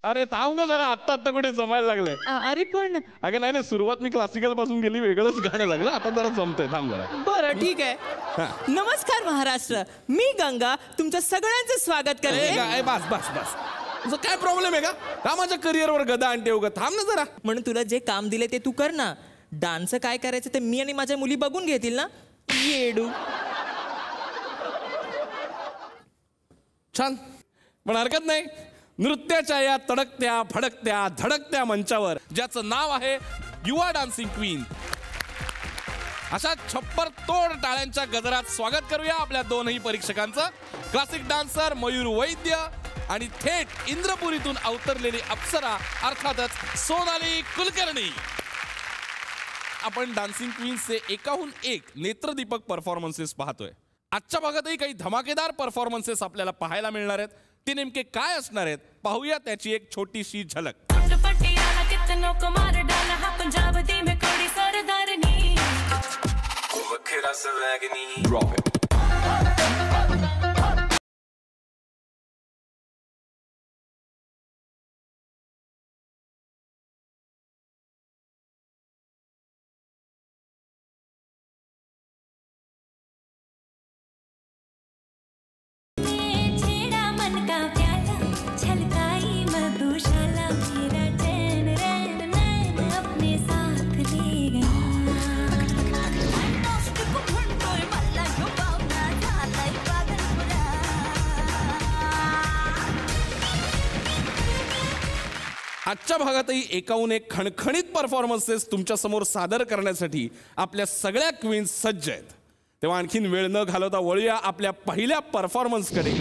अरे थांब ना जरा, आत्ता आत्ता कुठे जमायला लागलंय. अरे पण अगं नाही सुरुवात मी क्लासिकल पासून गेली, वेगळंच गाणं लागलं, आता जरा जमतंय, थांब जरा. बरं ठीक आहे. नमस्कार महाराष्ट्र, मी गंगा तुमचं सगळ्यांचं स्वागत करते. बस बस बस, तुझं काय प्रॉब्लेम आहे का? कामाच्या करिअरवर गदा आणते उगा, थांब ना जरा. म्हणून तुला जे काम दिले ते तू कर ना. डान्स काय करायचं ते मी आणि माझ्या मुली बघून घेतील ना. येडू. छान, पण हरकत नाही. नृत्याच्या या तडकत्या फडकत्या धडकत्या मंचावर ज्याचं नाव आहे युवा डान्सिंग क्वीन, अशा छप्पर तोड टाळ्यांच्या गजरात स्वागत करूया आपल्या दोनही परीक्षकांचं. क्लासिक डान्सर मयूर वैद्य आणि थेट इंद्रपुरीतून अवतरलेली अप्सरा अर्थातच सोनाली कुलकर्णी. आपण डान्सिंग क्वीन्सचे एकाहून एक नेत्रदीपक परफॉर्मन्सेस पाहतोय. आजच्या भागातही काही धमाकेदार परफॉर्मन्सेस आपल्याला पाहायला मिळणार आहेत. ते नेमके काय असणार आहेत पाहूया त्याची एक छोटीशी झलक. आजच्या भागातही एकाहून एक खणखणीत परफॉर्मन्सेस तुमच्या समोर सादर करण्यासाठी आपल्या सगळ्या क्वीन्स सज्ज आहेत. तेव्हा आणखीन वेळ न घालवता वळूया आपल्या पहिल्या परफॉर्मन्सकडे.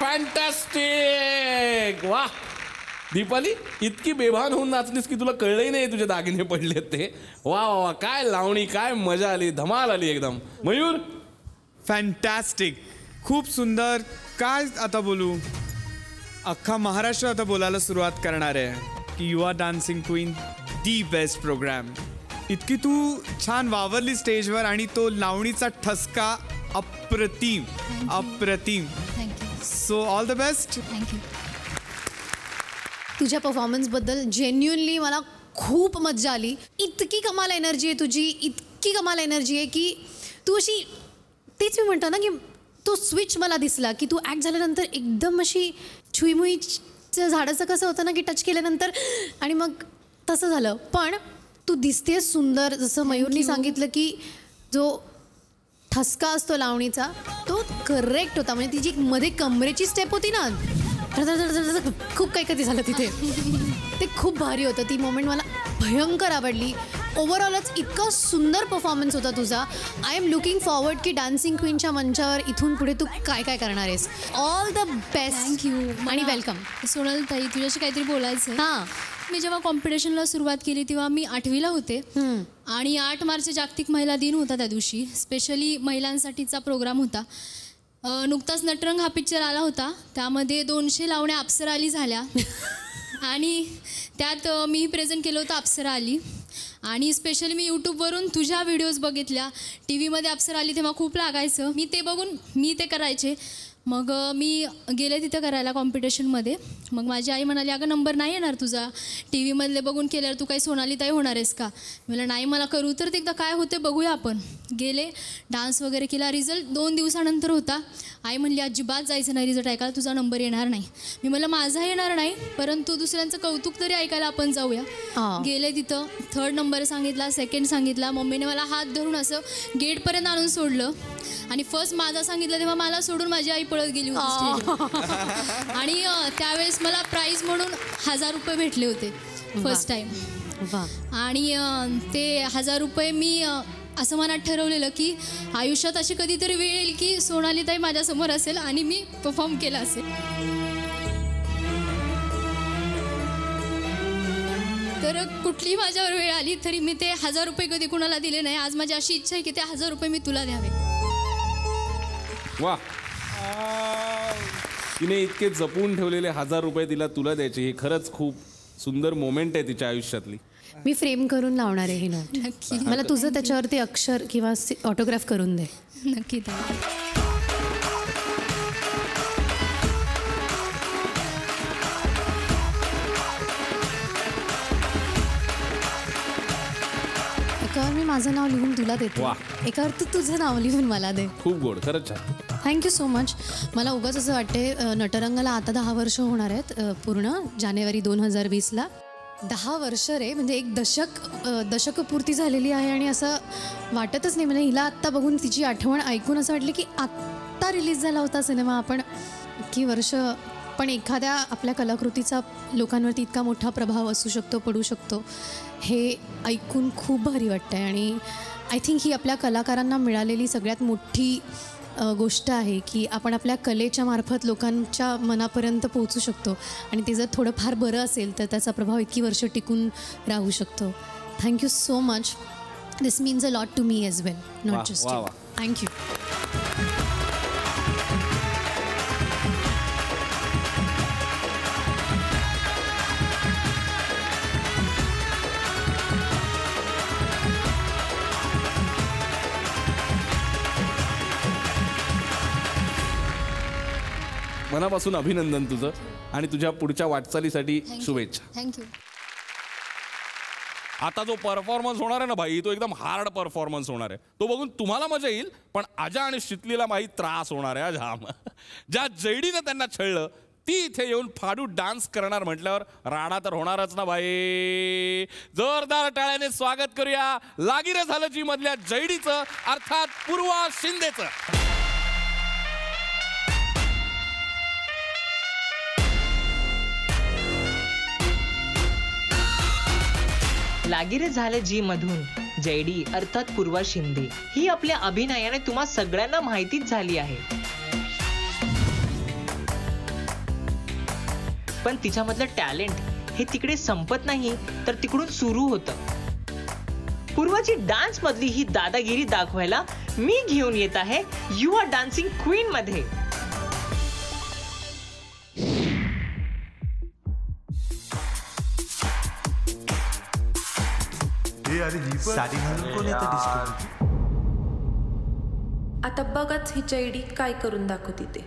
फॅन्टॅस्टिक. वाह दीपाली, इतकी बेभान होऊन नाचलीस की तुला कळलंही नाही तुझे दागिने पडलेत ते. वा वा वा, काय लावणी, काय मजा आली, धमाल आली एकदम. मयूर? फॅन्टॅस्टिक, खूप सुंदर. काय आता बोलू, अख्खा महाराष्ट्र आता बोलायला सुरुवात करणार आहे की Yuva dancing queen the best program. इतकी तू छान वावरली स्टेजवर आणि तो लावणीचा ठसका अप्रतिम अप्रतिम. So all the best. Thank you. तुझ्या परफॉर्मन्सबद्दल जेन्युअनली मला खूप मज्जा आली. इतकी कमाल एनर्जी आहे तुझी, इतकी कमाल एनर्जी आहे की तू अशी, तेच मी म्हणतो ना की तो स्विच मला दिसला की तू ॲक्ट झाल्यानंतर एकदम अशी छुईमुईचं झाडाचं कसं होतं ना की टच केल्यानंतर आणि मग तसं झालं. पण तू दिसतेस सुंदर. जसं मयूरनी सांगितलं की जो ठसका असतो लावणीचा तो करेक्ट होता. म्हणजे तिची मध्ये कमरेची स्टेप होती ना, खूप काही कधी झालं तिथे, ते खूप भारी होतं. ती मोमेंट मला भयंकर आवडली. ओव्हरऑलच इतका सुंदर परफॉर्मन्स होता तुझा. आय एम लुकिंग फॉरवर्ड की डान्सिंग क्वीनच्या मंचावर इथून पुढे तू काय काय करणार आहेस. All the best. थँक्यू आणि वेलकम. सोनल ताई, तुझ्याशी काहीतरी बोलायचं आहे. हां. मी जेव्हा कॉम्पिटिशनला सुरुवात केली तेव्हा मी 8वीला होते आणि 8 मार्च जागतिक महिला दिन होता. त्या दिवशी स्पेशली महिलांसाठीचा प्रोग्राम होता. नुकताच नटरंग हा पिक्चर आला होता. त्यामध्ये 200 लावण्या अप्सरा अली झाल्या आणि त्यात मी प्रेझेंट केलं होतं अप्सरा अली. आणि स्पेशली मी यूट्यूबवरून तुझ्या व्हिडिओज बघितल्या. टी व्हीमध्ये अप्सरा अली तेव्हा खूप लागायचं. मी ते बघून मी ते करायचे. मग मी गेले तिथं करायला कॉम्पिटिशनमध्ये. मग माझी आई म्हणाली, अगं नंबर नाही येणार तुझा, टी व्हीमधले बघून केल्यावर तू काही सोनालीताई होणार आहेस का. मला नाही, मला करू तर ते एकदा काय होते बघूया आपण. गेले, डान्स वगैरे केला. रिझल्ट 2 दिवसानंतर होता. आई म्हणली, अजिबात जायचं नाही रिझल्ट ऐकायला, तुझा नंबर येणार नाही. मी म्हणलं माझा येणार नाही, परंतु दुसऱ्यांचं कौतुक तरी ऐकायला आपण जाऊया. गेले तिथं, 3rd नंबर सांगितला, 2nd सांगितला. मम्मीने मला हात धरून असं गेटपर्यंत आणून सोडलं आणि फर्स्ट माझा सांगितलं तेव्हा मला सोडून माझी आई पळत गेली होती स्टेजवर. आणि त्यावेळेस मला प्राईज म्हणून 1000 रुपये भेटले होते फर्स्ट टाईम. आणि ते 1000 रुपये मी असं मनात ठरवलेलं की आयुष्यात अशी कधीतरी वेळ येईल की सोनालीताई माझ्यासमोर असेल आणि मी परफॉर्म केला असेल. तर कुठलीही माझ्यावर वेळ आली तरी मी ते 1000 रुपये कधी कुणाला दिले नाही. आज माझी अशी इच्छा आहे की ते 1000 रुपये मी तुला द्यावे. वा, तिने इतके जपून ठेवलेले 1000 रुपये तिला तुला द्यायचे, ही खरंच खूप सुंदर मोमेंट आहे तिच्या आयुष्यातली. मी फ्रेम करून लावणार आहे ही नोट. नक्की. मला तुझं त्याच्यावरती अक्षर किंवा ऑटोग्राफ करून दे. नक्की ताई. एकावर मी माझं नाव लिहून तुला देते, वा. एकावर तू तुझं नाव लिहून मला दे. खूप गोड, खरंच छान. Thank you so much. मला उगाच असं वाटते, नटरंगाला आता 10 वर्ष होणार आहेत पूर्ण जानेवारी 2020ला. 10 वर्ष रे, म्हणजे एक दशकपूर्ती झालेली आहे. आणि असं वाटतच नाही म्हणजे हिला आत्ता बघून तिची आठवण ऐकून असं वाटलं की आत्ता रिलीज झाला होता सिनेमा. आपण इतकी वर्ष, पण एखाद्या आपल्या कलाकृतीचा लोकांवरती इतका मोठा प्रभाव असू शकतो, पडू शकतो, हे ऐकून खूप भारी वाटतं आहे. आणि आय थिंक ही आपल्या कलाकारांना मिळालेली सगळ्यात मोठी गोष्ट आहे की आपण आपल्या कलेच्या मार्फत लोकांच्या मनापर्यंत पोहोचू शकतो. आणि ते जर थोडंफार बरं असेल तर त्याचा प्रभाव इतकी वर्ष टिकून राहू शकतो. Thank you so much. This means a lot to me as well, not just you. Thank you. मनापासून अभिनंदन तुझं आणि तुझ्या पुढच्या वाटचालीसाठी शुभेच्छा. थँक्यू. आता जो परफॉर्मन्स होणार आहे ना भाई, तो एकदम हार्ड परफॉर्मन्स होणार आहे. तो बघून तुम्हाला मजा येईल, पण आजा आणि शितलीला माही त्रास होणार आहे जाम. ज्या जैडीनं त्यांना छळलं ती इथे येऊन फाडू डान्स करणार म्हटल्यावर राडा तर होणारच ना भाई. जोरदार टाळ्याने स्वागत करूया लागिरे झालं जी मधल्या जैडीचं, अर्थात पूर्वा शिंदेचं. लागिरे झालं जी मधून जैडी अर्थात पूर्वा शिंदे ही आपल्या अभिनयाने तुम्हा सगळ्यांना माहितीच झाली आहे. पण तिच्यामधलं टॅलेंट हे तिकडे संपत नाही तर तिकडून सुरू होतं. पूर्वाची डान्स मधली ही दादागिरी दाखवायला मी घेऊन येत आहे यू आर डान्सिंग क्वीन मध्ये. आता बघच ही जैडी काय करून दाखवते ते.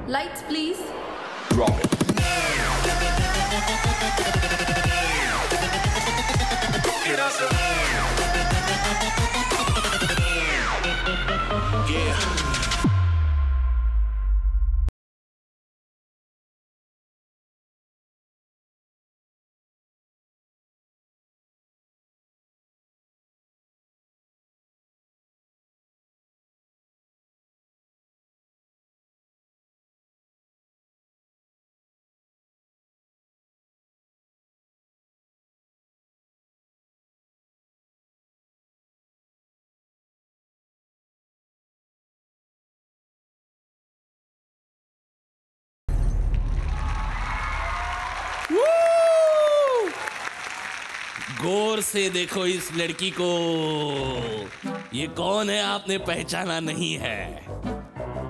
Lights please. गौर से देखो इस लड़की को, ये कौन है आपने पहचाना नहीं है,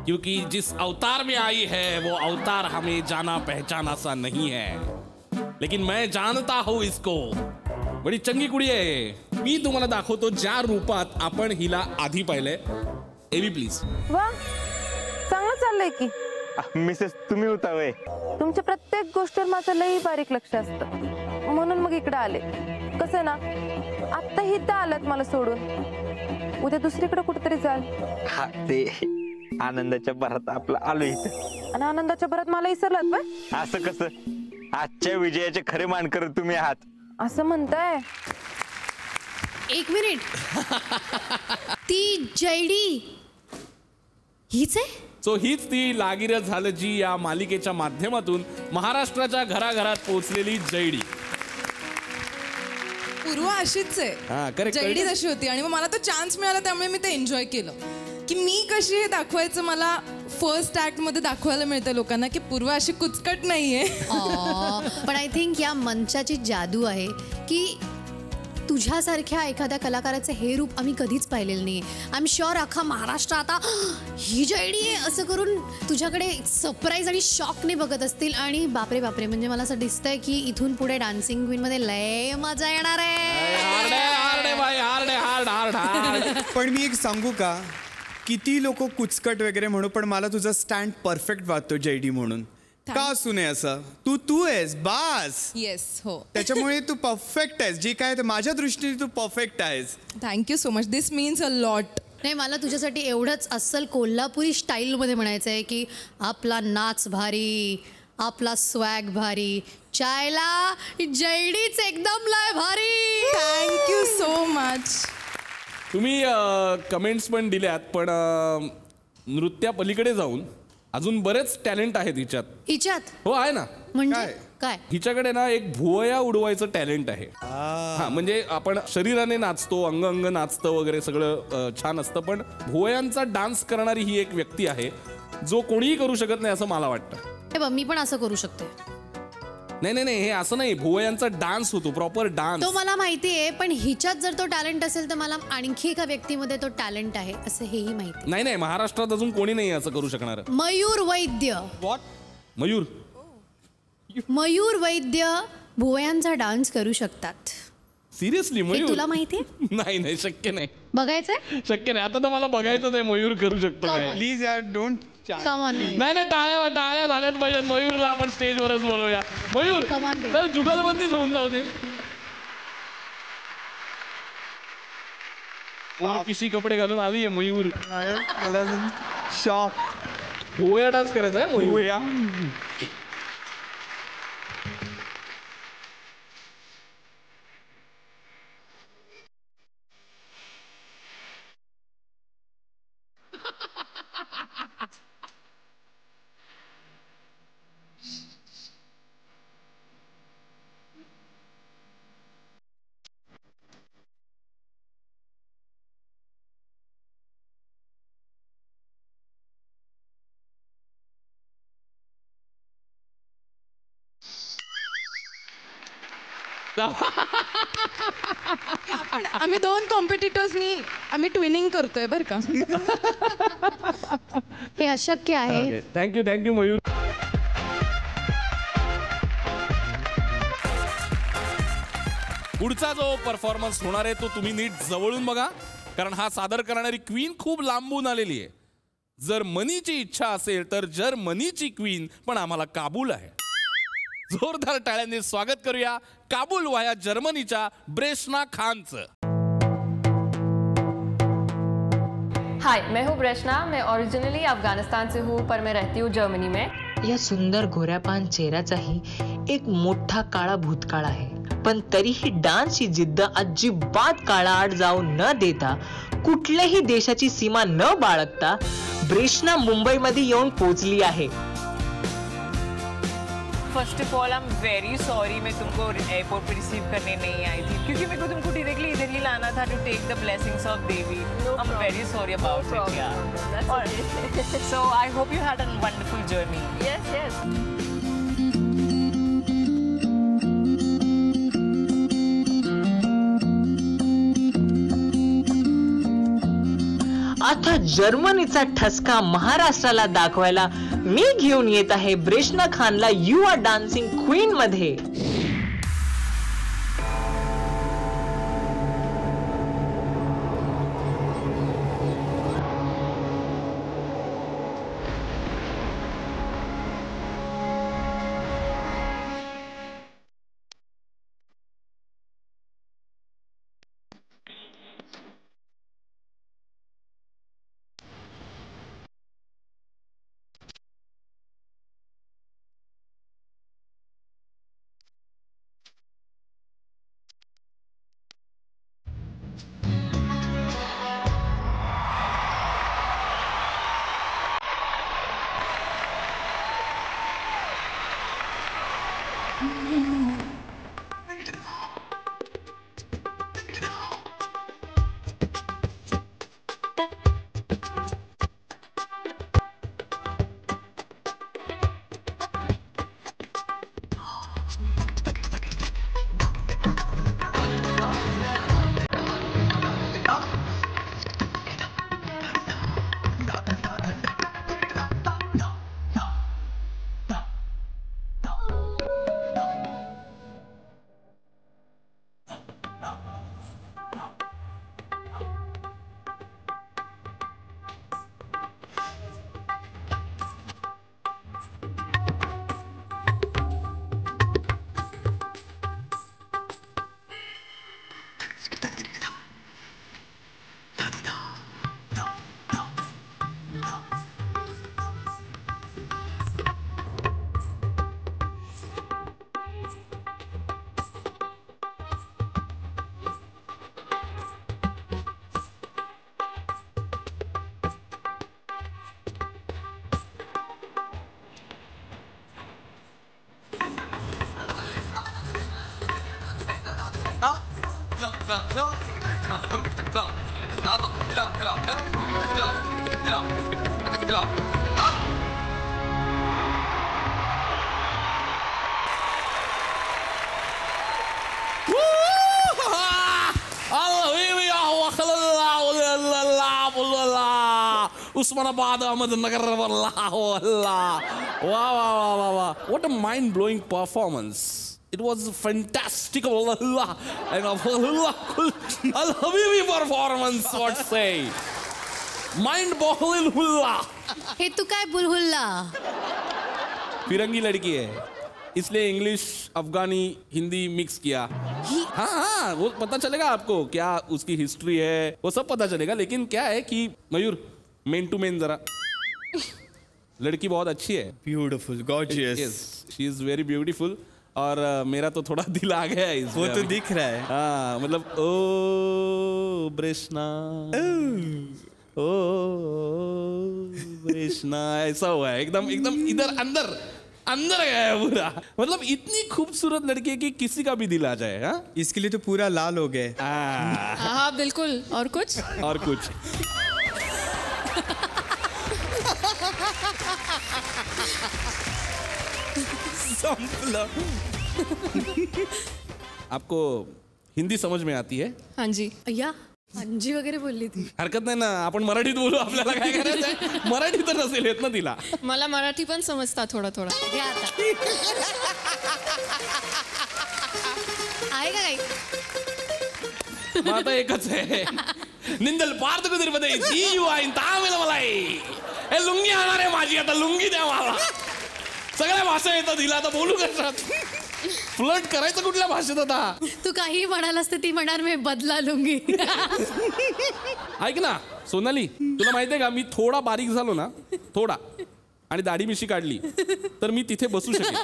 क्योंकि जिस अवतार में आई है वो अवतार हमें जाना पहचाना सा नहीं है, लेकिन मैं जानता हूं इसको. बडी चंगी कुडी आहे. मी तुम्हाला दाखवतो ज्या रूपात आपण हिला आधी पाहिलंय. एवी प्लीज. वा, चांगलं चाललंय की. मिसेस तुम्ही होता वय. तुमच्या प्रत्येक गोष्टीवर माझं लई बारीक लक्ष असतं, म्हणून मग इकडे आले. कसं ना, आत्ता इथं आलात मला सोडून, उद्या दुसरीकडे कुठेतरी जाल. हा, ते आनंदाच्या भरात आपलं आलो इथं. आणि आनंदाच्या भरात मला विसरलात बाय. असं कसं? आजच्या विजयाचे खरे मानकर तुम्ही आहात. असं म्हणताय? एक मिनिट. ती जयडी हीच आहे? सो हीच ती लागिरं झालं जी या मालिकेच्या माध्यमातून महाराष्ट्राच्या घराघरात पोहोचलेली जयडी. पूर्व अशीच हा, आहे. correct, जयडी correct. जशी होती आणि मग मला तो चान्स मिळाला, त्यामुळे मी ते एन्जॉय केलं की मी कशी हे दाखवायचं. मला फर्स्ट ऍक्ट मध्ये दाखवायला मिळतं लोकांना की पूर्व अशी कुचकट नाहीये. पण आय थिंक या मंचाची जादू आहे की तुझ्यासारख्या एखाद्या कलाकाराचं हे रूप आम्ही कधीच पाहिलेलं नाही. आय एम शुअर अख्खा महाराष्ट्र आता ही जयडी आहे असं करून तुझ्याकडे सरप्राईज आणि शॉकने बघत असतील. आणि बापरे बापरे, म्हणजे मला असं दिसतंय की इथून पुढे डान्सिंग क्वीन मध्ये लय मजा येणार आहे. पण मी एक सांगू का, किती लोक कुचकट वगैरे म्हणू, पण मला तुझा स्टँड परफेक्ट वाटतो जयडी म्हणून. का असू नये असं? तू आहेस बास. येस, हो. त्याच्यामुळे तू परफेक्ट आहेस. जे काय ते माझ्या दृष्टीने तू परफेक्ट आहेस. Thank you so much. This means a lot. नाही, मला तुझ्यासाठी एवढंच अस्सल कोल्हापुरी स्टाईलमध्ये म्हणायचं आहे की आपला नाच भारी, आपला स्वॅग भारी, चायला जयडीच एकदम लय भारी. Thank you so much. तुम्ही कमेंट्स पण दिल्यात, पण नृत्या पलीकडे जाऊन अजून बरेच टॅलेंट आहेत हिच्यात. हिच्यात? हो, आहे ना. म्हणजे काय? हिच्याकडे ना एक भुवया उडवायचं टॅलेंट आहे. हा, म्हणजे आपण शरीराने नाचतो, अंग नाचतं वगैरे सगळं छान असतं, पण भुवयांचा डान्स करणारी ही एक व्यक्ती आहे जो कोणीही करू शकत नाही असं मला वाटतं. हे बघ, मी पण असं करू शकते. नाही, हे असं नाही. भुवयांचा डान्स होतो, प्रॉपर डान्स. तो मला माहिती आहे, पण हिच्यात जर तो टॅलेंट असेल तर मला आणखी एका व्यक्तीमध्ये तो टॅलेंट आहे असं हेही माहिती. नाही, महाराष्ट्रात अजून कोणी नाही असं करू शकणार. मयूर वैद्य. मयूर वैद्य भुवयांचा डान्स करू शकतात. सिरियसली? मयूर? तुला माहिती आहे? नाही, शक्य नाही. बघायचंय? शक्य नाही. आता तर मला बघायचं नाही मयूर करू शकतो. प्लीज यार, डोंट. नाही, टाळ्या झाल्यात पाहिजे. मयूरला आपण स्टेजवरच बोलवूया. मयूर तर जुगलबंदीच होऊन जाऊ दे. किसी कपडे घालून आली आहे मयूर. शॉक. भुवया डान्स करायचा आहे मयूर. आम्ही दोन कॉम्पिटिटर्सनी आम्ही ट्विनिंग करतोय बरं का. हे अशक्य आहे. थँक्यू मयूर. पुढचा जो परफॉर्मन्स होणार आहे तो तुम्ही नीट जवळून बघा, कारण हा सादर करणारी क्वीन खूप लांबून आलेली आहे. जर मनीची इच्छा असेल तर जर्मनीची क्वीन पण आम्हाला काबूल आहे. जोरदार टाळ्यांनी स्वागत करूया काबूल वाया जर्मनीच्या ब्रेशना खानचं. हाय, मैं हूँ ब्रेशना. मैं ओरिजिनली अफगानिस्तान से हूँ पर मैं रहती हूँ जर्मनी में. या सुंदर गोऱ्यापान चेहऱ्याचाही एक मोठा काळा भूतकाळ आहे, पण तरीही डान्सची जिद्द अजिबात काळाआड जाऊ न देता कुठल्याही देशाची सीमा न बाळगता ब्रेशना मुंबईमध्ये येऊन पोहोचली आहे. First of all I am very sorry, मैं तुमको एयरपोर्ट पे रिसीव करने नहीं आई थी क्योंकि मेरे को तुमको डायरेक्टली इधर ही लाना था to take the blessings of Devi. I am very sorry about it यार. So I hope you had a wonderful journey. Yes yes. आता जर्मनीचा ठसका महाराष्ट्राला दाखवायला मी घेऊन येत आहे ब्रेशना खानला यू आर डान्सिंग क्वीन मध्ये. उस्मानाबाद अहमदनगर वाह वाह वाह वाह. What a mind-blowing performance. It was fantastic. And Al-Habibi performance, what say? Mind-boggling हुल्ला. हे तू काय बुलहुल्ला? फिरंगी लड़की है इसलिए इंग्लिश अफगानी हिंदी मिक्स किया. हाँ हाँ वो पता चलेगा आपको क्या उसकी हिस्ट्री है, वो सब पता चलेगा. लेकिन क्या है कि मयूर मेन टू मेन जरा लड़की बहुत अच्छी है. Beautiful, gorgeous. She is very beautiful. और मेरा तो थोड़ा दिल आ गया है इसमें. वो तो दिख रहा है. हाँ मतलब ओ ब्रेशना ओ ब्रेशना ऐसा हुआ है एकदम एकदम इधर अंदर अंदर गया है पूरा. मतलब इतनी खूबसूरत लड़की है कि किसी का भी दिल आ जाए. हाँ इसके लिए तो पूरा लाल हो गए. हाँ बिल्कुल. और कुछ और कुछ आपको हिंदी समझ में आती है? हाँ जी. अय्या अंजी वगैरे बोलली ती. हरकत नाही ना, आपण मराठीत बोलू. आपल्याला काय करायचंय, मराठी तर नसेल येत ना तिला. मला मराठी पण समजता थोडा थोडा. घे आता. आहे का काही? मग आता एकच आहे. निंदल पार्थ कुदिरपदे जी यू आईन तामिळ मलाई हे लुंगी आणणार आहे माझी, आता लुंगी द्या मला. सगळ्या भाषा येतात हिला, आता बोलू कशात? फ्लर्ट करायचं कुठल्या भाषेत आता? तू काही म्हणालास तर ती म्हणणार मी बदला लुंगी. ऐक ना सोनाली, तुला माहितीये का मी थोडा बारीक झालो ना, थोडा, आणि दाढी मिशी काढली तर मी तिथे बसू शकेन.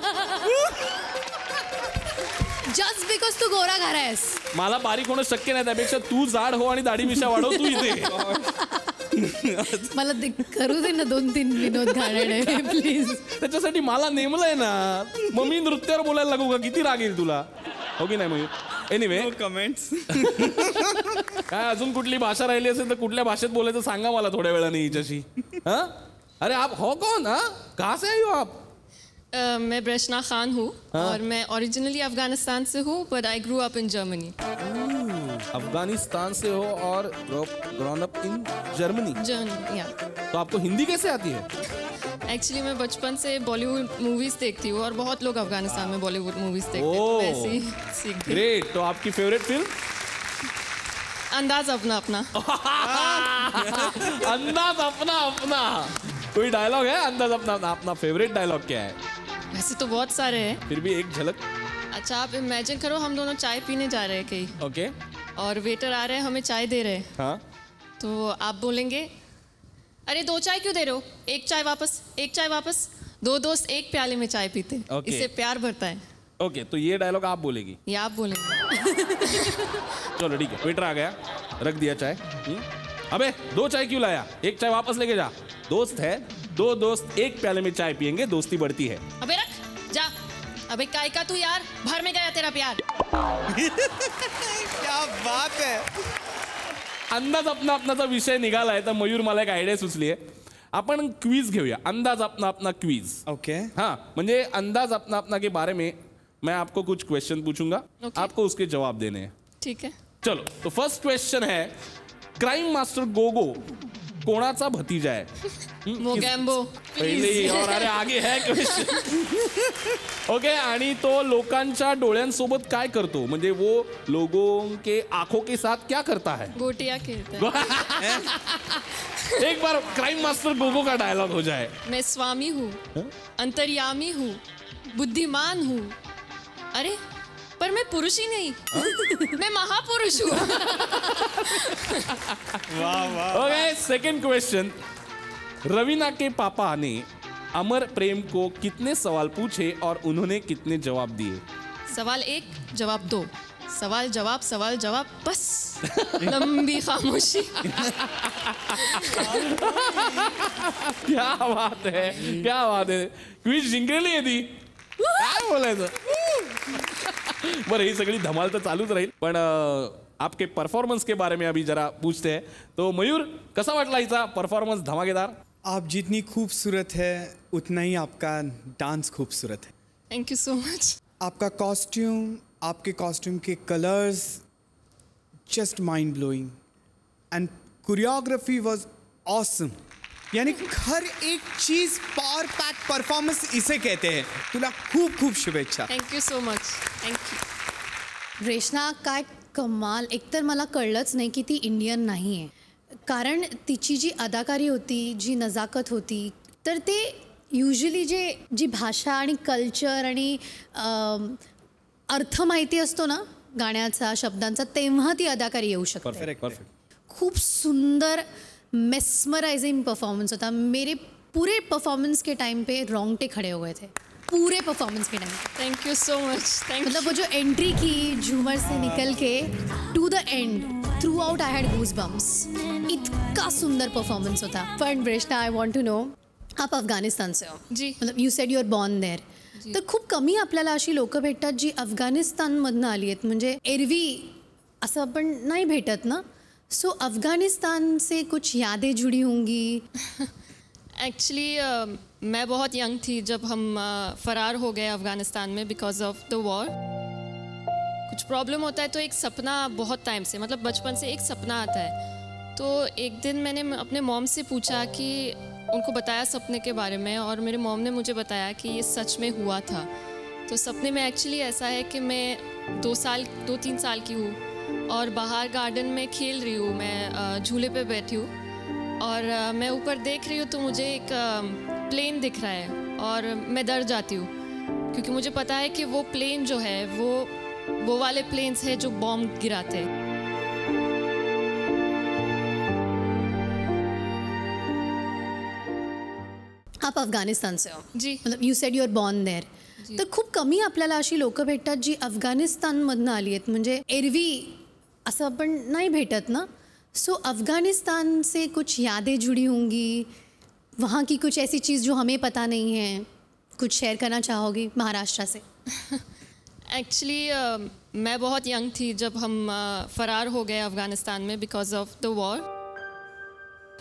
जस्ट बिकॉज तू गोरा घारा आहेस. मला बारीक होणं शक्य नाही, त्यापेक्षा तू जाड हो आणि दाढी मिशा वाढव तू इथे. मला करू दे ना 2-3 विनोद घालणे प्लीज. त्याच्यासाठी मला नेमलंय ना, मग मी नृत्यावर बोलायला लागू का? किती राग येईल तुला, हो की नाही? मग एनिवे कमेंट्स. काय अजून कुठली भाषा राहिली असेल तर कुठल्या भाषेत बोलायचं सांगा मला थोड्या वेळाने हिच्याशी. हा अरे आप हो कौन? हा कहाँ से आए हो आप? मैं ब्रेशना खान हूँ और मैं ओरिजिनली अफगानिस्तान से हूँ, but I grew up in Germany. Afghanistan से हो और ग्रोन अप इन जर्मनी. या. तो आपको हिंदी कैसे आती है? एक्चुअली मैं बचपन से बॉलीवुड मूवीज देखती हूँ और बहुत लोग अफगानिस्तान में बॉलीवुड मूवीज देखते हैं, तो वैसे ही सीख गई. ग्रेट. तो आपकी फेवरेट फिल्म? अंदाज अपना अपना. अंदाज अपना अपना. कोई डायलॉग है अंदाज अपना अपना? अपना फेवरेट डायलॉग क्या है? वैसे तो बहुत सारे हैं, फिर भी एक झलक. अच्छा आप इमेजिन करो हम दोनों चाय पीने जा रहे हैं कहीं. ओके. और वेटर आ रहे हैं हमें चाय दे रहे हैं. हाँ. तो आप बोलेंगे अरे 2 चाय क्यों दे रहे हो, 1 चाय वापस, 1 चाय वापस. 2 दोस्त एक प्याले में चाय पीते हैं. Okay. इससे प्यार बढ़ता है. ओके, तो ये डायलॉग आप बोलेगी? ये आप बोलेंगे. चलो ठीक है, वेटर आ गया, रख दिया चाय. अबे 2 चाय क्यों लाया, 1 चाय वापस लेके जा. दोस्त है, 2 दोस्त एक प्याले में चाय पियेंगे, दोस्ती बढ़ती है. अबे रख जा. अबे काय का तू यार, भर में गया तेरा प्यार. क्या बात है. अंदाज अपना अपनाचा विषय निघालाय तर मयूर मला एक आयडिया सुचली आहे. आपण क्विज घेऊया, अंदाज अपना अपना क्विज. ओके. हाँ, म्हणजे अंदाज अपना अपना के बारे में मैं आपको कुछ क्वेश्चन पूछूंगा. आपको उसके जवाब देने हैं. ठीक है. चलो, तो फर्स्ट क्वेश्चन है, क्राइम मास्टर गोगो कोणाचा भतीजा आहे? मोगॅम्बो. पहिले और अरे आगे है क्वेश्चन. ओके. आणि तो लोकांच्या डोळ्यांसोबत काय करतो, म्हणजे वो लोगों के आंखों के साथ क्या करता है? गोटियां खेलता है. एक बार क्राइम मास्टर गोगो का डायलॉग हो जाए. मैं स्वामी हूँ, अंतर्यामी हूँ, बुद्धिमान हूँ. अरे पर मैं पुरुष ही नहीं, मैं महापुरुष हूँ. ओके. सेकंड क्वेश्चन, रवीना के पापा ने अमर प्रेम को कितने सवाल पूछे और उन्होंने कितने जवाब दिए? सवाल 1, जवाब 2. सवाल जवाब बस लंबी खामोशी. क्या बात है, क्या बात है. क्विज जिंकलेली आहे ती. काय बोलायचं. बरं, ही सगळी धमाल तर चालूच राहील, पण आपके परफॉर्मेंस के बारे में अभी जरा पूछते हैं. तो मयूर, कसा वाटला हिचा परफॉर्मन्स? धमाकेदार. आप जितनी खूबसूरत है उतना ही आपका डांस खूबसूरत है. Thank you so much. आपका कॉस्ट्यूम, आपके कॉस्ट्यूम के colours just mind blowing and choreography was awesome. यानी हर एक चीज पावर पैक परफॉर्मेंस इसे कहते हैं. तुला खूप खूप शुभेच्छा. Thank you so much. Thank you. Reshna, काय कमाल. एकतर मला कळलंच नाही की ती इंडियन नाही आहे, कारण तिची जी अदाकारी होती, जी नजाकत होती, तर ते युजली जी भाषा आणि कल्चर आणि अर्थ माहिती असतो ना गाण्याचा, शब्दांचा, तेव्हा ती अदाकारी येऊ शकते. परफेक्ट. खूप सुंदर मेस्मराइजिंग परफॉर्मेंस होता. मेरे पूरे परफॉर्मेंस के टाइम पे रोंगटे खड़े हो गए थे, पूरे परफॉर्मेंस के time. Thank you so much. मतलब वो जो एंट्री की झूमर से निकल के to the end, throughout I had goose bumps. इतका सुंदर परफॉर्मेंस होता. पण Breshna, I want to know, आप अफगाणिस्तान से हो जी. मतलब you said you are born there. तर खूप कमी आपल्याला अशी लोकं भेटतात जी अफगाणिस्तानमधनं आली आहेत, म्हणजे एरवी असं आपण नाही भेटत ना. सो अफगानिस्तान से कुछ यादें जुड़ी होंगी. एक्चुअली मैं बहुत यंग थी जब हम फरार हो गए अफ़गानिस्तान में बिकॉज ऑफ द वॉर. कुछ प्रॉब्लम होता है तो एक सपना बहुत टाइम से, मतलब बचपन से एक सपना आता है. तो एक दिन मैंने अपने मॉम से पूछा कि उनको बताया सपने के बारे में, और मेरे मॉम ने मुझे बताया कि ये सच में हुआ था. तो सपने में एक्चुअली ऐसा है कि मैं 2-3 साल की हूँ और बाहर गार्डन में खेल रही हूँ. मैं झूले पे बैठी हूँ और मैं ऊपर देख रही हूँ तो मुझे एक प्लेन दिख रहा है और मैं डर जाती हूँ क्योंकि मुझे पता है कि वो प्लेन जो है वो वाले प्लेन्स है जो बॉम्ब गिराते हैं। आप अफगाणिस्तान से हो जी, मतलब you said you are born there, तर खूप कमी आपल्याला अशी लोक भेटतात जी अफगाणिस्तानमधनं आली आहेत, म्हणजे एरवी असं आपण नाही भेटत ना. सो अफगानिस्तान से कुछ यादें जुड़ी होंगी, वहाँ की कुछ ऐसी चीज़ जो हमें पता नहीं है, कुछ शेयर करना चाहोगी महाराष्ट्र से? एक्चुअली मैं बहुत यंग थी जब हम फरार हो गए अफ़गानिस्तान में बिकॉज ऑफ द वॉर.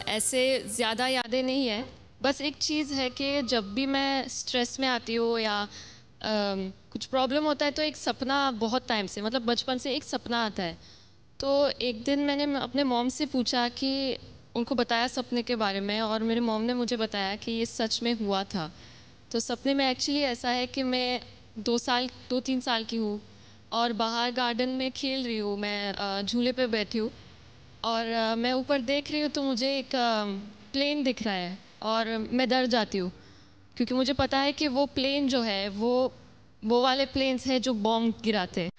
ऐसे ज़्यादा यादें नहीं है, बस एक चीज़ है कि जब भी मैं स्ट्रेस में आती हूँ या कुछ प्रॉब्लम होता है तो एक सपना बहुत टाइम से, मतलब बचपन से एक सपना आता है. तो एक दिन मैंने अपने मॉम से पूछा कि उनको बताया सपने के बारे में, और मेरे मॉम ने मुझे बताया कि ये सच में हुआ था. तो सपने में एक्चुअली ऐसा है कि मैं 2-3 साल की हूँ और बाहर गार्डन में खेल रही हूँ, मैं झूले पे बैठी हूँ और मैं ऊपर देख रही हूँ तो मुझे एक प्लेन दिख रहा है और मैं डर जाती हूँ क्योंकि मुझे पता है कि वो प्लेन जो है वो वाले प्लेन्स हैं जो बॉम्ब गिराते हैं.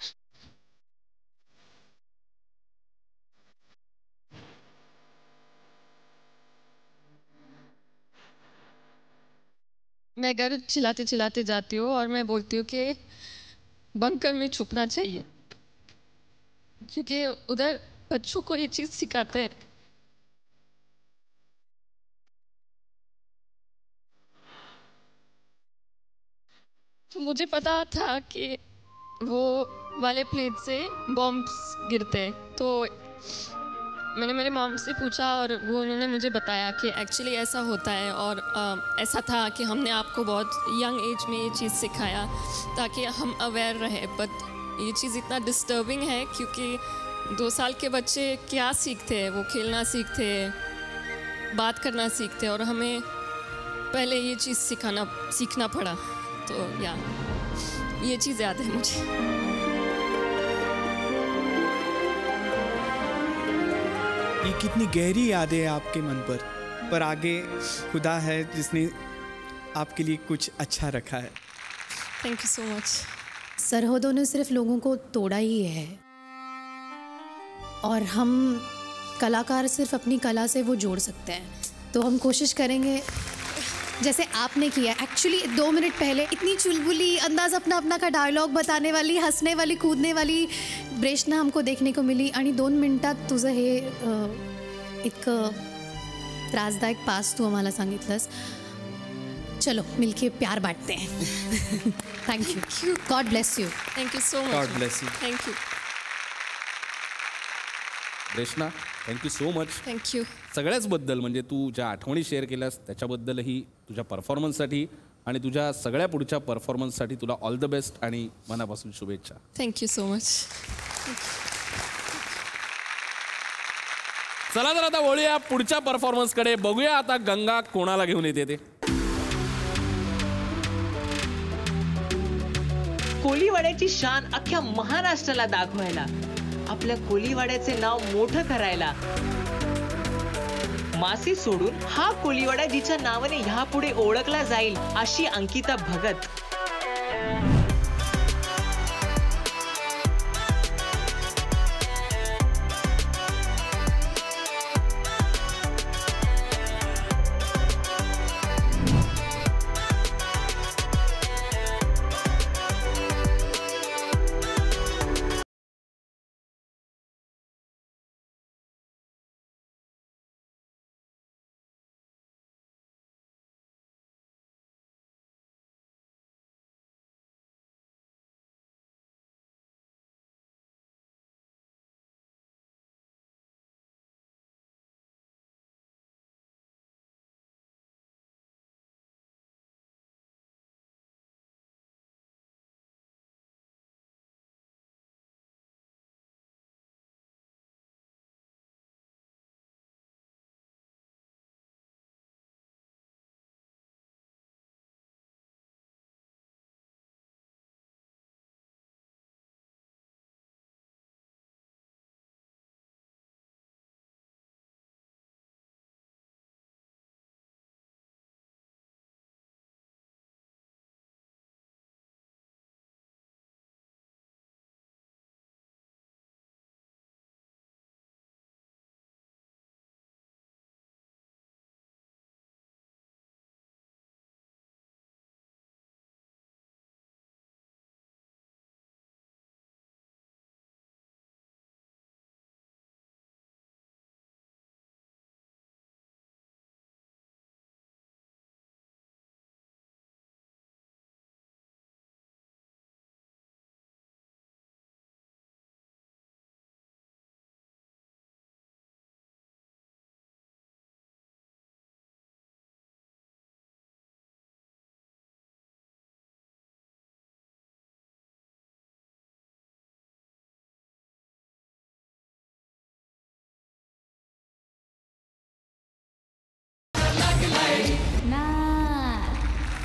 मैं घर चिल्लाते चिल्लाते जाती हूँ और मैं बोलती हूँ कि बंकर में छुपना चाहिए क्योंकि उधर बच्चों को ये चीज़ सिखाते हैं. तो मुझे पता था कि वो वाले प्लेन से बॉम्ब्स गिरते हैं. तो मैंने मेरे मॉम से पूछा और वो उन्होंने मुझे बताया कि एक्चुअली ऐसा होता है और ऐसा था कि हमने आपको बहुत यंग एज में ये चीज़ सिखाया ताकि हम अवेयर रहे. बट ये चीज़ इतना डिस्टर्बिंग है क्योंकि 2 साल के बच्चे क्या सीखते हैं, वो खेलना सीखते हैं, बात करना सीखते हैं और हमें पहले ये चीज़ सीखना पड़ा. तो ये चीज़ याद है मुझे. ये कितनी गहरी यादें हैं आपके मन पर आगे खुदा है जिसने आपके लिए कुछ अच्छा रखा है. Thank you so much. सरहदों ने सिर्फ लोगों को तोड़ा ही है और हम कलाकार सिर्फ अपनी कला से वो जोड़ सकते हैं. तो हम कोशिश करेंगे जैसे आपने किया. एक्चुअली 2 मिनट पहले इतनी चुलबुली अंदाज अपना का डायलॉग बताने वाली, हंसने वाली, कूदने वाली ब्रेशना हमको देखने को मिली आणि 2 मिनिटात तुझं हे इतकं त्रासदायक पास तू आम्हाला सांगितलंस. चलो मिलके प्यार बांटते हैं. Thank you. God bless you. Thank you so much. God bless you. Thank you. Reshna, thank you so much. Thank you. सगळ्याचबद्दल, म्हणजे तू ज्या आठवणी शेअर केल्यास त्याच्याबद्दलही, तुझ्या परफॉर्मन्ससाठी आणि तुझ्या सगळ्या पुढच्या परफॉर्मन्ससाठी तुला ऑल द बेस्ट आणि मनापासून शुभेच्छा. Thank you so much. चला तर आता वळूया पुढच्या परफॉर्मन्सकडे. बघूया आता गंगा कोणाला घेऊन येते ते. कोळीवाड्याची शान अख्ख्या महाराष्ट्राला दाखवायला, आपल्या कोळीवाड्याचे नाव मोठं करायला, मासी सोडून हा कोळीवाडा जिच्या नावाने ह्यापुढे ओळखला जाईल अशी अंकिता भगत.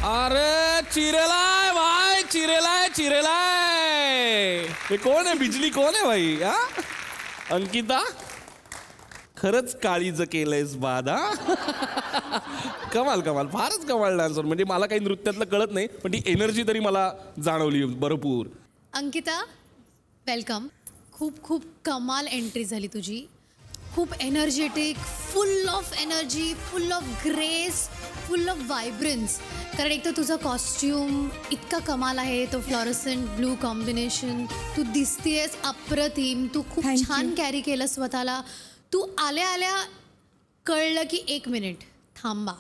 अरे चिरेलाय भाई, चिरेलाय चिरेलाय. हे कोण आहे? बिजली कोण आहे भाई? हा अंकिता, खरंच काळीज केलंयस बाद. हा कमाल कमाल, फारच कमाल डान्सर. म्हणजे मला काही नृत्यातलं कळत नाही, पण ती एनर्जी तरी मला जाणवली भरपूर. अंकिता, वेलकम. खूप खूप कमाल एंट्री झाली तुझी. खूप energetic, full of energy, full of grace, full of vibrance. कारण एक तर तुझा कॉस्ट्यूम इतका कमाल आहे, तो फ्लॉरसंट ब्लू कॉम्बिनेशन. तू दिसतेस अप्रतिम. तू खूप छान कॅरी केलं स्वतःला. तू आल्या आल्या कळलं की 1 मिनिट थांबा,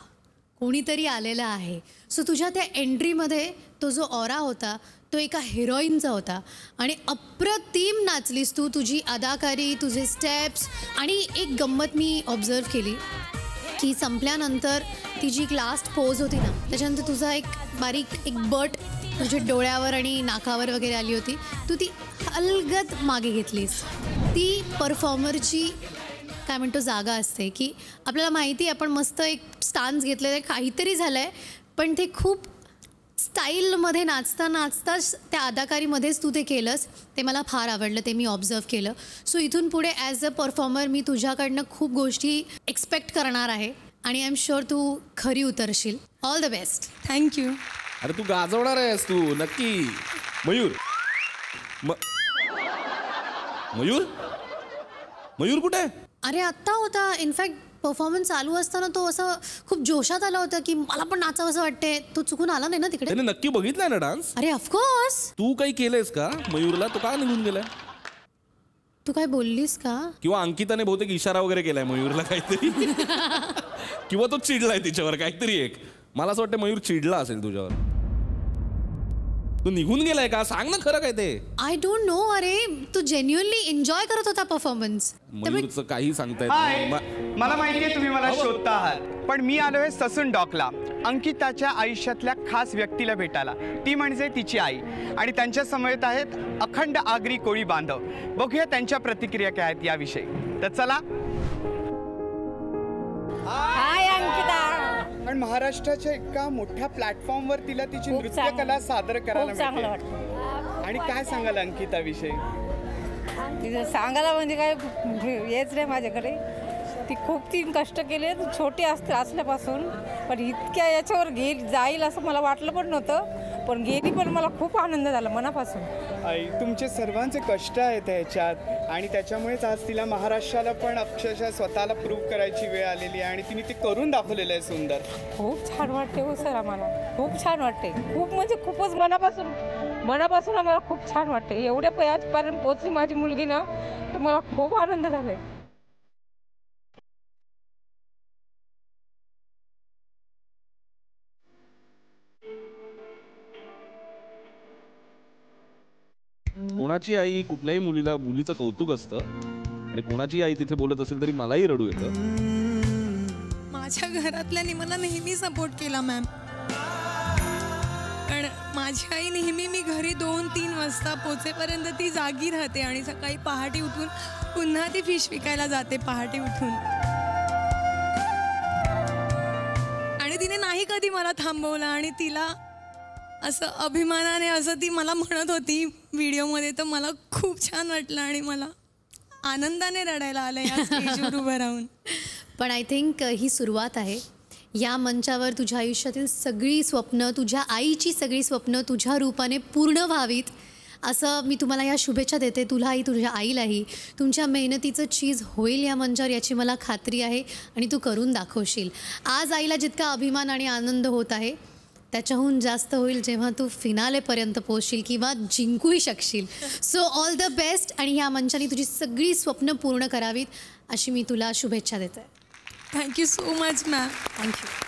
कोणीतरी आलेलं आहे. सो तुझ्या त्या एंट्रीमध्ये तो जो ऑरा होता तो एका हिरोईनचा होता आणि अप्रतिम नाचलीस तू. तुझी अदाकारी, तुझे स्टेप्स. आणि एक गंमत मी ऑब्झर्व केली की संपल्यानंतर ती जी लास्ट पोज होती ना, त्याच्यानंतर तुझा एक बारीक एक बट तुझ्या डोळ्यावर आणि नाकावर वगैरे आली होती. तू ती अलगद मागे घेतलीस. ती परफॉर्मरची काय म्हणतो जागा असते की आपल्याला माहिती आहे आपण मस्त एक स्टान्स घेतलेलं आहे, काहीतरी झालं आहे, पण ते खूप स्टाईलमध्ये नाचता नाचताच त्या अदाकारीमध्येच तू ते केलंस. ते मला फार आवडलं, ते मी ऑब्झर्व केलं. सो इथून पुढे ॲज अ परफॉर्मर मी तुझ्याकडनं खूप गोष्टी एक्सपेक्ट करणार आहे आणि आय एम शुअर तू खरी उतरशील. All the best. थँक्यू. अरे तू गाजवणार आहेस तू नक्की. मयूर, मयूर मयूर कुठे आहे? अरे आत्ता होता. इनफॅक्ट परफॉर्मन्स चालू असताना तो असं खूप जोशात आला होता की मला पण नाचावं असं वाटते. तो चुकून आला नाही ना तिकडे? त्याने नक्की बघितलाय ना डान्स? अरे ऑफकोर्स. तू काही केलंयस का मयूरला? तो का निघून गेलाय? तू काय बोललीस का? किंवा अंकिताने बहुतेक इशारा वगैरे केलाय मयूरला काहीतरी. किंवा तो चिडलाय तिच्यावर काहीतरी एक. मला असं वाटतं मयूर चिडला असेल तुझ्यावर. तू निघून गेलाय का? सांग ना खरं काय ते. I don't know. अरे तू जेन्युअनली एन्जॉय करत होता परफॉर्मन्स. मयूरचं काही सांगता येत नाही. मला माहितीये तुम्ही मला शोधता आहात, पण मी आलोय ससून डॉकला अंकिताच्या आयुष्यातल्या खास व्यक्तीला भेटायला. ती म्हणजे तिची आई. आणि त्यांच्या समवेत आहेत अखंड आगरी कोळी बांधव. बघूया त्यांच्या प्रतिक्रिया काय आहेत याविषयी. तर चला. हाय अंकिता. पण महाराष्ट्राच्या एका मोठ्या प्लॅटफॉर्मवर तिला तिची नृत्य कला सादर करायला मिळते. आणि काय सांगाल अंकिता विषयी? तिचं सांगायला म्हणजे काय हेच नाही माझ्याकडे. ती खूप 3 कष्ट केले, छोटी असल्यापासून, पण इतक्या याच्यावर जाईल असं मला वाटलं पण नव्हतं. पण गेली, पण मला खूप आनंद झाला मनापासून. आई, तुमचे सर्वांचे कष्ट आहेत ह्याच्यात आणि त्याच्यामुळेच आज तिला महाराष्ट्राला पण अक्षरशः स्वतःला प्रूव्ह करायची वेळ आलेली आहे आणि तिने ते करून दाखवलेलं आहे. सुंदर. खूप छान वाटते हो सर. आम्हाला खूप छान वाटते. खूप म्हणजे खूपच मनापासून आम्हाला खूप छान वाटते. एवढ्या पर्यंत पोहोचली माझी मुलगी ना, तर मला खूप आनंद झालाय. कोणाची आई कुठल्याही मुलीचं कौतुक असतं आणि कोणाची आई तिथे बोलत असेल तरी मलाही रडू येतं. माझ्या घरातल्यानी मला नेहमी सपोर्ट केला मॅम. पण माझी आई नेहमी मी घरी 2-3 वाजता पोचेपर्यंत ती जागी राहते आणि सकाळी पहाटे उठून पुन्हा ती फिश विकायला जाते पहाटे उठून. आणि तिने नाही कधी मला थांबवलं आणि तिला असं अभिमानाने असं ती मला म्हणत होती व्हिडिओमध्ये, तर मला खूप छान वाटलं आणि मला आनंदाने रडायला आलं या स्टेजवर उभं राहून. पण आय थिंक ही सुरुवात आहे. या मंचावर तुझ्या आयुष्यातील सगळी स्वप्न, तुझ्या आईची सगळी स्वप्न तुझ्या रूपाने पूर्ण व्हावीत असं मी तुम्हाला या शुभेच्छा देते. तुलाही, तुझ्या आईलाही. तुमच्या मेहनतीचं चीज होईल या मंचावर याची मला खात्री आहे आणि तू करून दाखवशील. आज आईला जितका अभिमान आणि आनंद होत आहे त्याच्याहून जास्त होईल जेव्हा तू फिनालेपर्यंत पोहोचशील किंवा जिंकूही शकशील. So all the best. आणि ह्या मंचाने तुझी सगळी स्वप्न पूर्ण करावीत अशी मी तुला शुभेच्छा देते. Thank you so much ma'am. Thank you.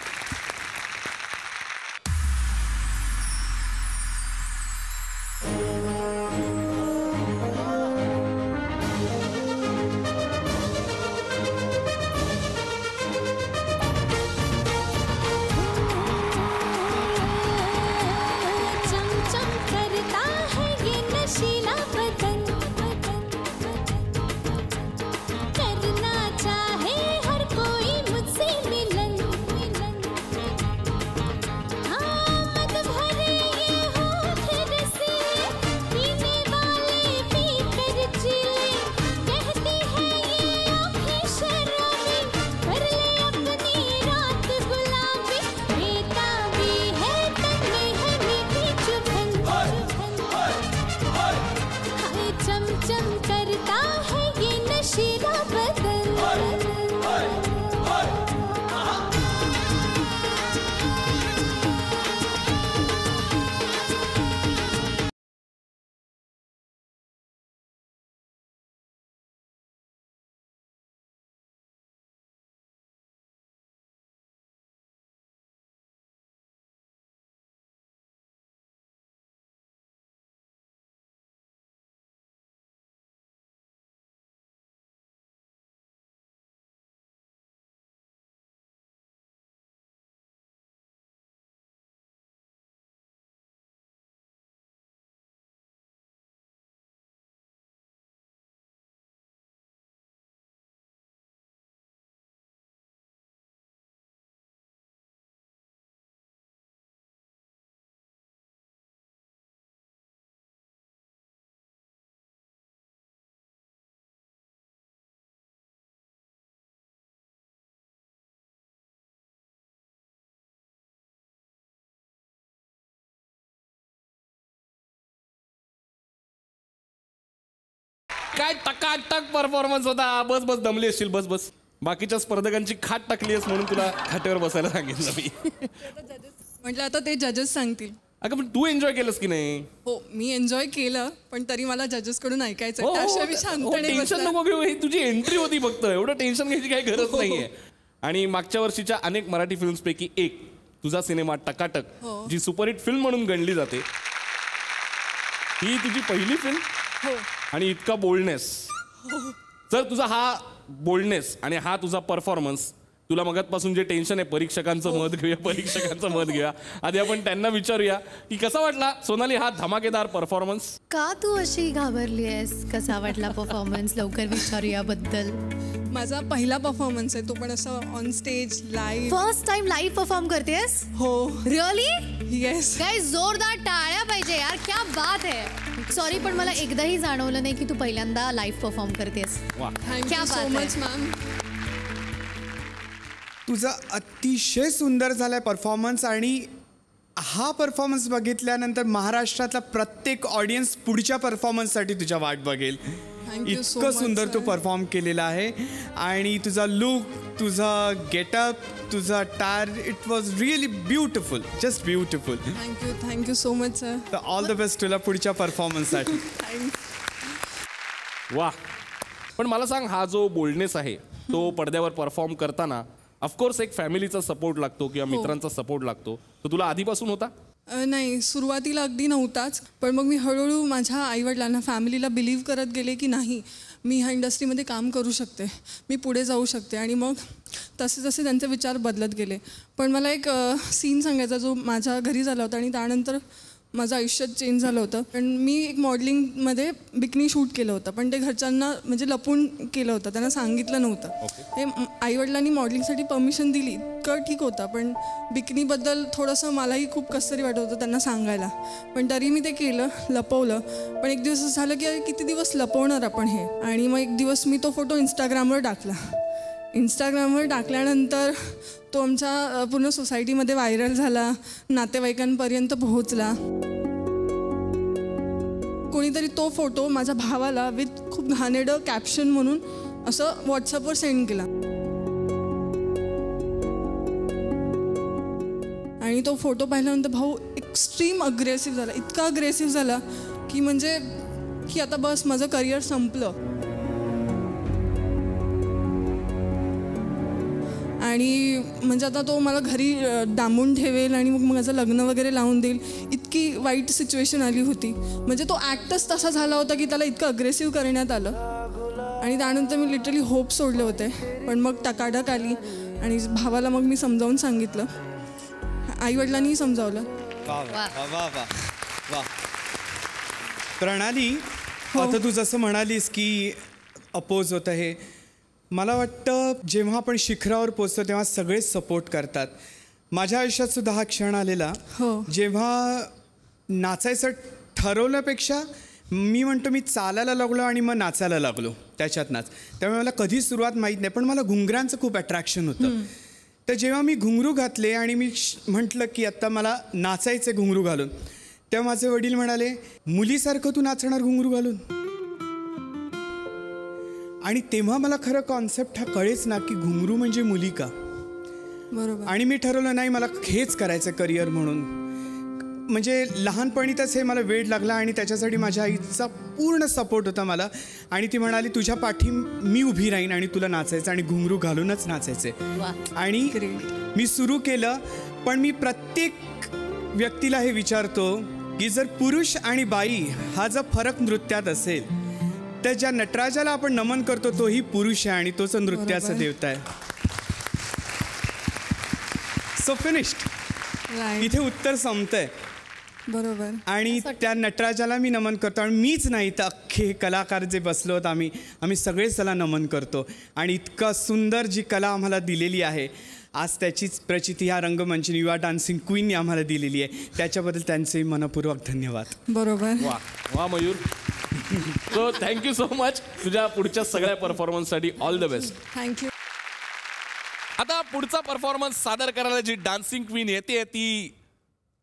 काय टकाटक परफॉर्मन्स होता. बस बस दमली असशील. बस बस बाकीच्या स्पर्धकांची खाट टाकली आहेस म्हणून तुला खाटेवर बसायला सांगितलं मी. म्हटलं आता ते जजेस सांगतील. अगं पण तू एन्जॉय केलंस की नाही? हो मी एन्जॉय केलं पण तरी मला जजेस कडून ऐकायचं त्याशिवाय मी शांतपणे टेन्शन नको घेऊ. ही तुझी एंट्री होती फक्त. एवढं टेन्शन घ्यायची काही गरज नाहीये. आणि मागच्या वर्षीच्या अनेक मराठी फिल्म्स पैकी एक तुझा सिनेमा टकाटक जी सुपरहिट फिल्म म्हणून गणली जाते ही तुझी पहिली फिल्म आणि इतका बोल्डनेस. जर तुझा हा बोल्डनेस आणि हा तुझा परफॉर्मन्स तुला मगातपासून जे टेन्शन आहे परीक्षकांचं मत घेऊया. आधी आपण त्यांना विचारूया की कसा वाटला सोनाली हा धमाकेदार परफॉर्मन्स. का तू अशी घाबरली आहेस? कसा वाटला परफॉर्मन्स? लवकर विचारूया बद्दल. माझा पहिला परफॉर्मन्स आहे तो पण असं on stage live. First time live perform करतेस? हो. रिअली? येस. काय जोरदार टाळ्या पाहिजे यार. क्या बात है. सॉरी पण मला एकदाही जाणवलं नाही की तू पहिल्यांदा लाईव्ह परफॉर्म करतेस. Thank you so much ma'am. तुझा अतिशय सुंदर झालाय परफॉर्मन्स आणि हा परफॉर्मन्स बघितल्यानंतर महाराष्ट्रातला प्रत्येक ऑडियन्स पुढच्या परफॉर्मन्ससाठी तुझ्या वाट बघेल. इतकं सुंदर तू परफॉर्म केलेला आहे आणि तुझा लुक, तुझा गेटअप, तुझा tyre, it was really beautiful. Just beautiful. Thank you so much sir. तर ऑल द बेस्ट तुला पुढच्या परफॉर्मन्ससाठी. वा. पण मला सांग हा जो बोल्डनेस आहे तो पडद्यावर परफॉर्म करताना ऑफकोर्स एक फॅमिलीचा सपोर्ट लागतो किंवा मित्रांचा सपोर्ट लागतो. तो तुला आधीपासून होता? नाही सुरुवातीला अगदी नव्हताच पण मग मी हळूहळू माझ्या आईवडिलांना फॅमिलीला बिलीव्ह करत गेले की नाही मी ह्या इंडस्ट्रीमध्ये काम करू शकते, मी पुढे जाऊ शकते आणि मग तसे तसे त्यांचे विचार बदलत गेले. पण मला एक सीन सांगायचा जो माझ्या घरी झाला होता आणि त्यानंतर माझं आयुष्य चेंज झालं होतं. पण मी एक मॉडेलिंगमध्ये बिकनी शूट केलं होतं पण ते घरच्यांना म्हणजे लपून केलं होतं, त्यांना सांगितलं नव्हतं. हे आईवडिलांनी मॉडेलिंगसाठी परमिशन दिली इतकं ठीक होतं पण बिकनीबद्दल थोडंसं मलाही खूप कसं तरी वाटत होतं त्यांना सांगायला. पण तरी मी ते केलं, लपवलं. पण एक दिवस असं झालं की किती दिवस लपवणार आपण हे. आणि मग एक दिवस मी तो फोटो इंस्टाग्रामवर टाकला. इंस्टाग्रामवर टाकल्यानंतर तो आमच्या पूर्ण सोसायटीमध्ये व्हायरल झाला, नातेवाईकांपर्यंत पोहोचला. कोणीतरी तो फोटो माझ्या भावाला विथ खूप घाणेरडं कॅप्शन म्हणून असं व्हॉट्सअपवर सेंड केला. आणि तो फोटो पाहिल्यानंतर भाऊ एक्स्ट्रीम अग्रेसिव्ह झाला, इतका अग्रेसिव्ह झाला की म्हणजे की आता बस माझं करिअर संपलं. आणि म्हणजे आता तो मला घरी डांबून ठेवेल आणि मग माझं लग्न वगैरे लावून देईल इतकी वाईट सिच्युएशन आली होती. म्हणजे तो ॲक्टच तसा झाला होता की त्याला इतकं अग्रेसिव्ह करण्यात आलं. आणि त्यानंतर मी लिटरली होप सोडले होते. पण मग टकाटक आली आणि भावाला मग मी समजावून सांगितलं, आईवडिलांनीही समजावलं. प्रणाली आता तू जसं म्हणालीस की अपोज होतं हे, मला वाटतं जेव्हा आपण शिखरावर पोचतो तेव्हा सगळेच सपोर्ट करतात. माझ्या आयुष्यात सुद्धा हा क्षण आलेला जेव्हा नाचायचं ठरवल्यापेक्षा मी म्हणतो मी चालायला लागलो आणि मग नाचायला लागलो त्याच्यात नाच. त्यामुळे मला कधी सुरुवात माहीत नाही पण मला घुंगरांचं खूप अट्रॅक्शन होतं. तर जेव्हा मी घुंगरू घातले आणि मी म्हटलं की आत्ता मला नाचायचं घुंगरू घालून, तेव्हा माझे वडील म्हणाले मुलीसारखं तू नाचणार घुंगरू घालून. आणि तेव्हा मला खरं कॉन्सेप्ट हा कळेच ना की घुंगरू म्हणजे मुली का. बरोबर. आणि मी ठरवलं नाही मला हेच करायचं करिअर म्हणून. म्हणजे लहानपणीतच हे मला वेड लागला आणि त्याच्यासाठी माझ्या आईचा पूर्ण सपोर्ट होता मला. आणि ती म्हणाली तुझ्या पाठी मी उभी राहीन आणि तुला नाचायचं आणि घुंगरू घालूनच नाचायचे. आणि मी सुरू केलं. पण मी प्रत्येक व्यक्तीला हे विचारतो की जर पुरुष आणि बाई हा जर फरक नृत्यात असेल तर ज्या नटराजाला आपण नमन करतो तोही पुरुष आहे आणि तोच नृत्याचा देवता आहे. So finished. इथे उत्तर संपतंय. बरोबर. आणि त्या नटराजाला मी नमन करतो आणि मीच नाही तर अख्खे कलाकार जे बसलोत आम्ही सगळेच त्याला नमन करतो. आणि इतका सुंदर जी कला आम्हाला दिलेली आहे आज त्याचीच प्रचिती ह्या रंगमंचनी युवा डान्सिंग क्वीनने आम्हाला दिलेली आहे. त्याच्याबद्दल त्यांचे मनपूर्वक धन्यवाद. बरोबर. वा वा Mayur. So thank you so much. तुझ्या पुढच्या सगळ्या परफॉर्मन्ससाठी ऑल द बेस्ट. थँक्यू. आता पुढचा परफॉर्मन्स सादर करायला जी डान्सिंग क्वीन येते ती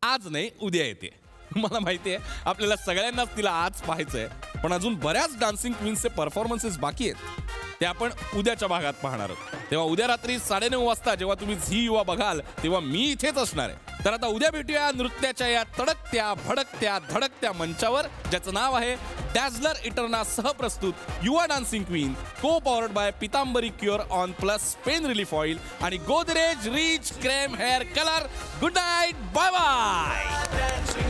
आज नाही उद्या येते. मला माहिती आहे आपल्याला सगळ्यांनाच तिला आज पाहायचंय पण अजून बऱ्याच डान्सिंग क्वीन्सचे परफॉर्मन्सेस बाकी आहेत, ते आपण उद्याच्या भागात पाहणार आहोत. तेव्हा उद्या रात्री 9:30 वाजता जेव्हा तुम्ही झी युवा बघाल तेव्हा मी इथेच असणार आहे. तर आता उद्या भेटूया नृत्याच्या या तडकत्या भडकत्या धडकत्या मंचावर, ज्याचं नाव आहे डॅझलर इटर्ना सहप्रस्तुत Yuva dancing queen, co powered by Pitambari cure on plus pain relief oil आणि Godrej rich creme hair colour. Good night, bye bye.